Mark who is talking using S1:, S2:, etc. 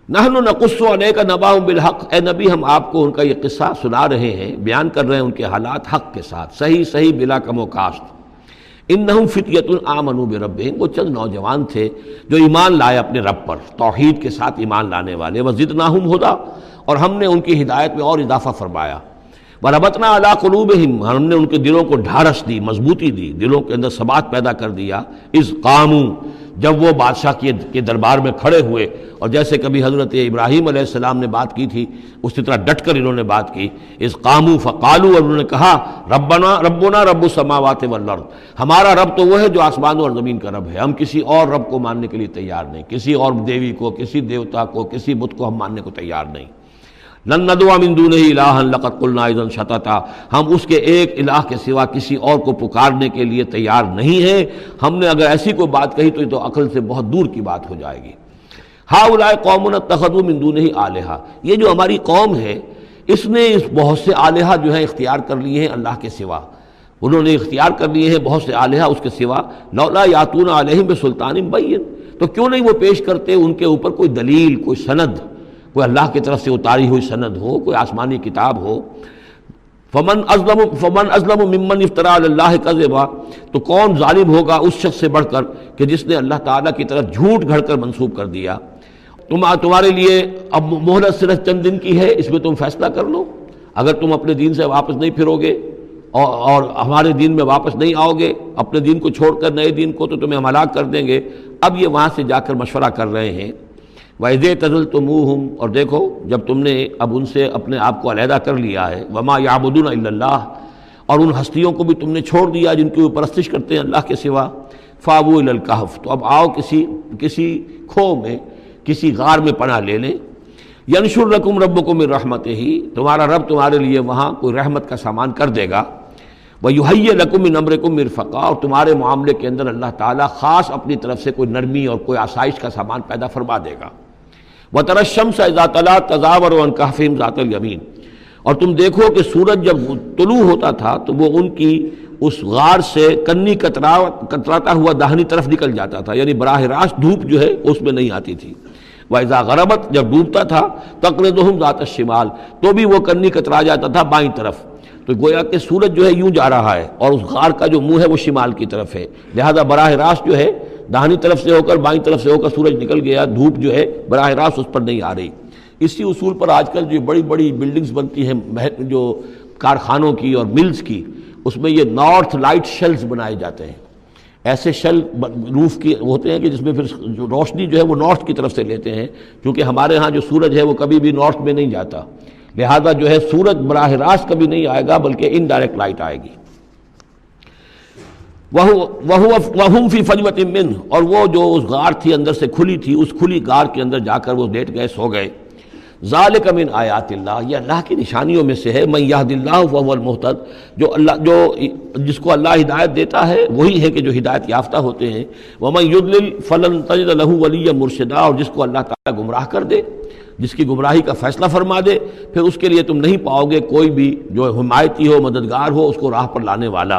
S1: نحن نقص علیک نبأہم بالحق، اے نبی ہم آپ کو ان کا یہ قصہ سنا رہے ہیں، بیان کر رہے ہیں ان کے حالات حق کے ساتھ، صحیح بلا کم و کاسٹ۔ انہم فتیۃ آمنوا بربہم، وہ چند نوجوان تھے جو ایمان لائے اپنے رب پر، توحید کے ساتھ ایمان لانے والے، وزدناہم ہدی، اور ہم نے ان کی ہدایت میں اور اضافہ فرمایا، وربطنا علی قلوبہم، ہم نے ان کے دلوں کو ڈھارس دی، مضبوطی دی، دلوں کے اندر ثبات پیدا کر دیا، اذ قاموا، جب وہ بادشاہ کے دربار میں کھڑے ہوئے، اور جیسے کبھی حضرت ابراہیم علیہ السلام نے بات کی تھی اسی طرح ڈٹ کر انہوں نے بات کی، اذ قاموا فقالوا، اور انہوں نے کہا ربنا رب السماوات والارض، ہمارا رب تو وہ ہے جو آسمانوں اور زمین کا رب ہے، ہم کسی اور رب کو ماننے کے لیے تیار نہیں، کسی اور دیوی کو، کسی دیوتا کو، کسی بت کو ہم ماننے کو تیار نہیں۔ لن ندعو من دونہ الہا لقد قلنا اذا شططا، ہم اس کے ایک الہ کے سوا کسی اور کو پکارنے کے لیے تیار نہیں ہیں، ہم نے اگر ایسی کوئی بات کہی تو یہ تو عقل سے بہت دور کی بات ہو جائے گی۔ ہؤلاء قوم اتخذوا من دونہ آلہہ، یہ جو ہماری قوم ہے اس نے اس بہت سے آلہہ جو ہیں اختیار کر لیے ہیں اللہ کے سوا، انہوں نے اختیار کر لیے ہیں بہت سے آلہہ اس کے سوا، لولا یاتون علیہم بسلطان بین، تو کیوں نہیں وہ پیش کرتے ان کے اوپر کوئی دلیل، کوئی سند، کوئی اللہ کی طرف سے اتاری ہوئی سند ہو، کوئی آسمانی کتاب ہو۔ فمن ازلم ممن افترى علی اللہ کذبا، تو کون ظالم ہوگا اس شخص سے بڑھ کر کہ جس نے اللہ تعالیٰ کی طرف جھوٹ گھڑ کر منسوب کر دیا۔ تمہارے لیے اب مہلت صرف چند دن کی ہے، اس میں تم فیصلہ کر لو، اگر تم اپنے دین سے واپس نہیں پھرو گے اور ہمارے دین میں واپس نہیں آؤ گے، اپنے دین کو چھوڑ کر نئے دین کو، تو تمہیں ہم ہلاک کر دیں گے۔ اب یہ وہاں سے جا کر مشورہ کر رہے ہیں، وَإِذِ اعْتَزَلْتُمُوهُمْ، اور دیکھو جب تم نے اب ان سے اپنے آپ کو علیحدہ کر لیا ہے، وَمَا يَعْبُدُونَ إِلَّا اللَّهَ، اور ان ہستیوں کو بھی تم نے چھوڑ دیا جن کی وہ پرستش کرتے ہیں اللہ کے سوا، فَآوُوا إِلَى الْكَهْفِ، تو اب آؤ کسی کھو میں، کسی غار میں پناہ لے لیں، يَنشُرْ لَكُمْ رَبُّكُم مِّن رَحْمَتِهِ، تمہارا رب تمہارے لیے وہاں کوئی رحمت کا سامان کر دے گا، وَيُهَيِّئْ لَكُم مِّنْ أَمْرِكُم مِّرْفَقًا، اور تمہارے معاملے کے اندر اللہ تعالیٰ خاص اپنی طرف سے کوئی نرمی اور کوئی آسائش کا سامان پیدا فرما دے گا۔ وَتَرَى الشَّمْسَ إِذَا طَلَعَت تَزَاوَرُ عَنْ كَهْفِهِمْ ذَاتَ الْيَمِينِ، اور تم دیکھو کہ سورج جب طلوع ہوتا تھا تو وہ ان کی اس غار سے کنی کتراتا ہوا داہنی طرف نکل جاتا تھا، یعنی براہ راست دھوپ جو ہے اس میں نہیں آتی تھی۔ وَإِذَا غَرَبَتْ، جب ڈوبتا تھا، تَقْرِضُهُمْ ذَاتَ الشِّمَالِ، تو بھی وہ کنی کترا جاتا تھا بائیں طرف، تو گویا کہ سورج جو ہے یوں جا رہا ہے اور اس غار کا جو منہ ہے وہ شمال کی طرف ہے، لہذا براہ راست جو ہے داہنی طرف سے ہو کر بائیں طرف سے ہو کر سورج نکل گیا، دھوپ جو ہے براہ راست اس پر نہیں آ رہی۔ اسی اصول پر آج کل جو بڑی بڑی بلڈنگز بنتی ہیں جو کارخانوں کی اور ملز کی، اس میں یہ نارتھ لائٹ شیلز بنائے جاتے ہیں، ایسے شیل روف کی ہوتے ہیں کہ جس میں پھر جو روشنی جو ہے وہ نارتھ کی طرف سے لیتے ہیں، کیونکہ ہمارے ہاں جو سورج ہے وہ کبھی بھی نارتھ میں نہیں جاتا، لہذا جو ہے سورج براہ راست کبھی نہیں آئے گا بلکہ انڈائریکٹ لائٹ آئے گی۔ وَهُمْ فِي فَجْوَةٍ مِّنْهُ، اور وہ جو اس غار تھی اندر سے کھلی تھی، اس کھلی غار کے اندر جا کر وہ لیٹ گئے، سو گئے۔ ذَلِكَ مِنْ آیاتِ اللّہ، یہ اللہ کی نشانیوں میں سے ہے، مَن يَهْدِ اللّٰهُ فَهُوَ الْمُهْتَدِ، جو جس کو اللہ ہدایت دیتا ہے وہی ہے کہ جو ہدایت یافتہ ہوتے ہیں، وَمَن يُضْلِلْ فَلَن تَجِدَ لَهُ وَلِيًّا مُرْشِدًا، اور جس کو اللہ تعالیٰ گمراہ کر دے، جس کی گمراہی کا فیصلہ فرما دے، پھر اس کے لیے تم نہیں پاؤ گے کوئی بھی جو حمایتی ہو، مددگار ہو، اس کو راہ پر لانے والا۔